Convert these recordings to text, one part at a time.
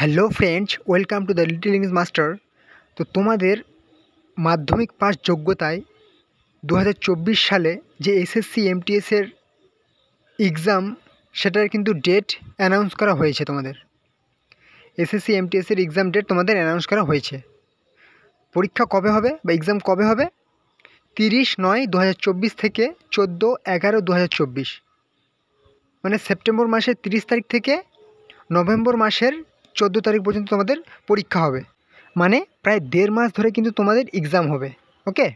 Hello friends, welcome to the little English master. তো তোমাদের মাধ্যমিক পাস যোগ্যতায় 2024 সালে যে এসএসসি এমটিএসের এক্সাম, সেটার কিন্তু ডেট অ্যানাউন্স করা হয়েছে। তোমাদের এসএসসি এমটিএসের এক্সাম ডেট তোমাদের অ্যানাউন্স করা হয়েছে। পরীক্ষা কবে হবে বা এক্সাম কবে হবে? 30/9/2024 থেকে 14/11/2024, মানে সেপ্টেম্বর মাসের 30 তারিখ থেকে নভেম্বর মাসের 14 তারিখ পর্যন্ত তোমাদের পরীক্ষা হবে। মানে প্রায় 1.5 মাস ধরে কিন্তু তোমাদের এক্সাম হবে। ওকে।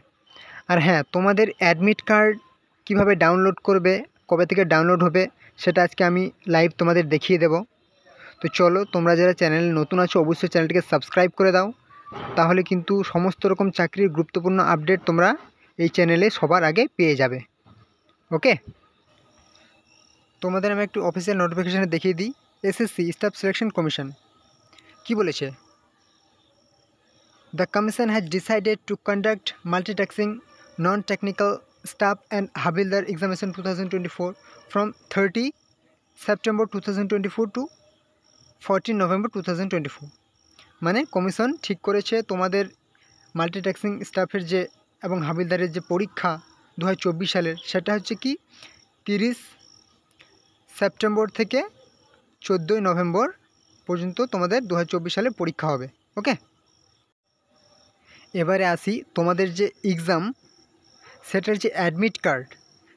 আর হ্যাঁ, তোমাদের অ্যাডমিট কার্ড কীভাবে ডাউনলোড করবে, কবে থেকে ডাউনলোড হবে, সেটা আজকে আমি লাইভ তোমাদের দেখিয়ে দেব। তো চলো, তোমরা যারা চ্যানেলে নতুন আছো অবশ্যই চ্যানেলটিকে সাবস্ক্রাইব করে দাও, তাহলে কিন্তু সমস্ত রকম চাকরির গুরুত্বপূর্ণ আপডেট তোমরা এই চ্যানেলে সবার আগে পেয়ে যাবে। ওকে। তোমাদের আমি একটু অফিসিয়াল নোটিফিকেশানে দেখিয়ে দিই। এসএসসি স্টাফ সিলেকশন কমিশন কি বলেছে? The Commission has decided to conduct multitasking non-technical staff and Havildar examination 2024 from 30 September 2024 to 14 November 2024। মানে কমিশন ঠিক করেছে তোমাদের মাল্টিটাস্কিং স্টাফের যে এবং হাবিলদারের যে পরীক্ষা 2024 সালের, সেটা হচ্ছে কি 30 সেপ্টেম্বর থেকে 14 নভেম্বর পর্যন্ত তোমাদের 2024 সালে পরীক্ষা হবে। ওকে। এবারে আসি তোমাদের যে এক্সাম, সেটার যে অ্যাডমিট কার্ড,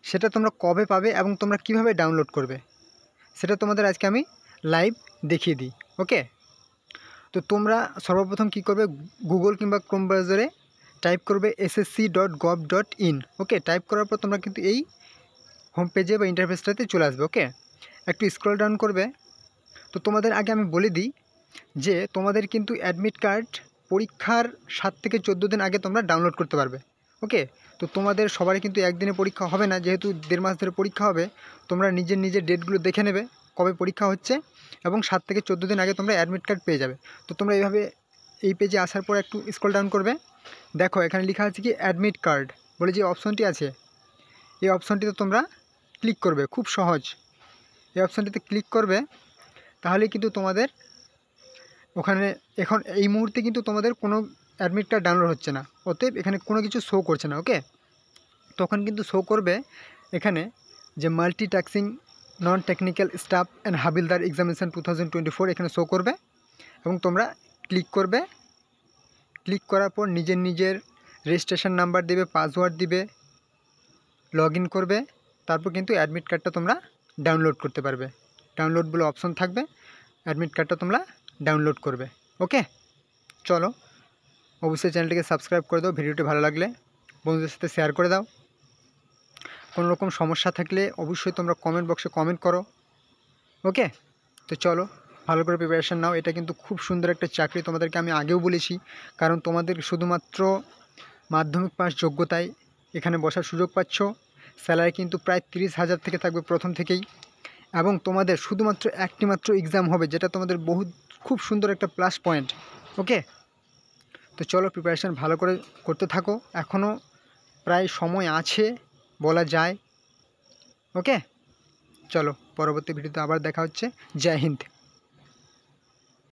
সেটা তোমরা কবে পাবে এবং তোমরা কিভাবে ডাউনলোড করবে, সেটা তোমাদের আজকে আমি লাইভ দেখিয়ে দিই। ওকে। তো তোমরা সর্বপ্রথম কি করবে, গুগল কিংবা ক্রোম ব্রাউজারে টাইপ করবে ssc.gov.in। ওকে। টাইপ করার পর তোমরা কিন্তু এই হোম পেজে বা ইন্টারফেসটাতে চলে আসবে। ওকে। একটু স্ক্রল ডাউন করবে। তো তোমাদের আগে আমি বলে দিই যে তোমাদের কিন্তু অ্যাডমিট কার্ড পরীক্ষার 7 থেকে 14 দিন আগে তোমরা ডাউনলোড করতে পারবে। ওকে। তো তোমাদের সবারই কিন্তু একদিনে পরীক্ষা হবে না, যেহেতু 1.5 মাস ধরে পরীক্ষা হবে। তোমরা নিজের ডেটগুলো দেখে নেবে কবে পরীক্ষা হচ্ছে, এবং 7 থেকে 14 দিন আগে তোমরা অ্যাডমিট কার্ড পেয়ে যাবে। তো তোমরা এইভাবে এই পেজে আসার পর একটু স্ক্রল ডাউন করবে। দেখো এখানে লেখা আছে কি অ্যাডমিট কার্ড বলে যে অপশনটি আছে, এই অপশনটিতে তোমরা ক্লিক করবে। খুব সহজ, এই অপশনটিতে ক্লিক করবে, তাহলে কিন্তু তোমাদের ওখানে এখন এই মুহূর্তে কিন্তু তোমাদের কোনো অ্যাডমিট কার্ড ডাউনলোড হচ্ছে না, অতএব এখানে কোনো কিছু শো করছে না। ওকে। তখন কিন্তু শো করবে এখানে যে multitasking non technical staff and হাবিলদার এক্সামিনেশন 2024 এখানে শো করবে, এবং তোমরা ক্লিক করবে। ক্লিক করার পর নিজের রেজিস্ট্রেশন নাম্বার দিবে, পাসওয়ার্ড দিবে, লগ ইন করবে, তারপর কিন্তু অ্যাডমিট কার্ডটা তোমরা ডাউনলোড করতে পারবে। ডাউনলোড বলে অপশন থাকবে, অ্যাডমিট কার্ডটা তোমরা ডাউনলোড করবে। ওকে। চলো, অবশ্যই চ্যানেলটিকে সাবস্ক্রাইব করে দাও, ভিডিওটি ভালো লাগলে বন্ধুদের সাথে শেয়ার করে দাও। কোনো রকম সমস্যা থাকলে অবশ্যই তোমরা কমেন্ট বক্সে কমেন্ট করো। ওকে। তো চলো, ভালো করে প্রিপারেশান নাও। এটা কিন্তু খুব সুন্দর একটা চাকরি, তোমাদেরকে আমি আগেও বলেছি, কারণ তোমাদের শুধুমাত্র মাধ্যমিক পাস যোগ্যতায় এখানে বসার সুযোগ পাচ্ছ। স্যালারি কিন্তু প্রায় 30,000 থেকে থাকবে প্রথম থেকেই, এবং তোমাদের শুধুমাত্র একটি মাত্র এক্সাম হবে, যেটা তোমাদের খুব সুন্দর একটা প্লাস পয়েন্ট। ওকে। তো চলো, প্রিপারেশান ভালো করে করতে থাকো, এখনও প্রায় সময় আছে বলা যায়। ওকে। চলো, পরবর্তী ভিডিওতে আবার দেখা হচ্ছে। জয় হিন্দ।